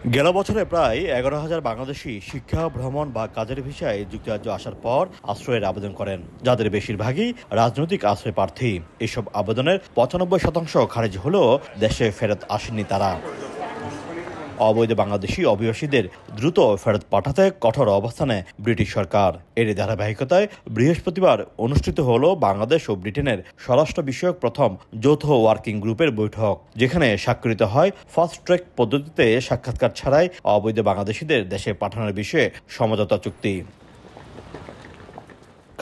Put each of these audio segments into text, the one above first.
গেল বছরে প্রায় 11,000 বাংলাদেশি শিক্ষা, ভ্রমণ বা কাজের ভিসায় যুক্তরাজ্য আসার পর আশ্রয়ের আবেদন করেন, যাদের বেশিরভাগই রাজনৈতিক আশ্রয় প্রার্থী। এসব আবেদনের 95% খারিজ হলেও দেশে ফেরত আসেননি তারা। অবৈধ বাংলাদেশি অভিবাসীদের দ্রুত ফেরত পাঠাতে কঠোর অবস্থানে ব্রিটিশ সরকার। এর ধারাবাহিকতায় বৃহস্পতিবার অনুষ্ঠিত হল বাংলাদেশ ও ব্রিটেনের স্বরাষ্ট্র বিষয়ক প্রথম যৌথ ওয়ার্কিং গ্রুপের বৈঠক, যেখানে স্বাক্ষরিত হয় ফাস্ট ট্র্যাক পদ্ধতিতে সাক্ষাৎকার ছাড়াই অবৈধ বাংলাদেশিদের দেশে পাঠানোর বিষয়ে সমঝোতা চুক্তি।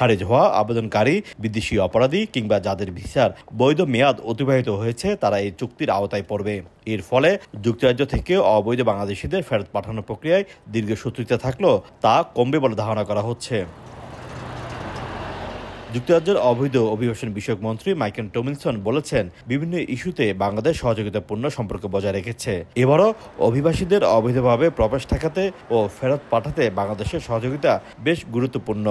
খারিজ হওয়া আবেদনকারী, বিদেশি অপরাধী কিংবা যাদের ভিসার বৈধ মেয়াদ অতিবাহিত হয়েছে তারা এই চুক্তির আওতায় পড়বে। এর ফলে যুক্তরাজ্য থেকে অবৈধ বাংলাদেশিদের ফেরত পাঠানোর প্রক্রিয়ায় দীর্ঘসূত্রিতা থাকলেও তা কমবে বলে ধারণা করা হচ্ছে। যুক্তরাজ্যের অবৈধ অভিবাসন বিষয়ক মন্ত্রী মাইকেল টমিলসন বলেছেন, বিভিন্ন ইস্যুতে বাংলাদেশ সহযোগিতাপূর্ণ সম্পর্ক বজায় রেখেছে। এবারও অভিবাসীদের অবৈধভাবে প্রবেশ ঠেকাতে ও ফেরত পাঠাতে বাংলাদেশের সহযোগিতা বেশ গুরুত্বপূর্ণ।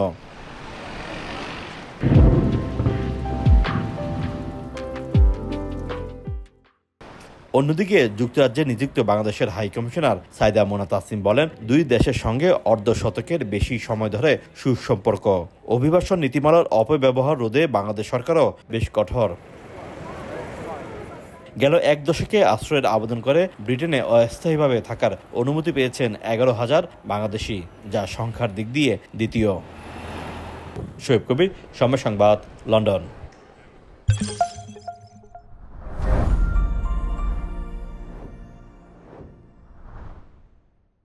অন্যদিকে যুক্তরাজ্যে নিযুক্ত বাংলাদেশের হাই কমিশনার সাইদা মোনা তাসনিম বলেন, দুই দেশের সঙ্গে অর্ধ শতকের বেশি সময় ধরে সুসম্পর্ক। অভিবাসন নীতিমালার অপব্যবহার রোধে বাংলাদেশ সরকারও বেশ কঠোর। গেল এক দশকে আশ্রয়ের আবেদন করে ব্রিটেনে অস্থায়ীভাবে থাকার অনুমতি পেয়েছেন 11,000 বাংলাদেশি, যা সংখ্যার দিক দিয়ে দ্বিতীয়। শোয়েব কবির, সময় সংবাদ, লন্ডন।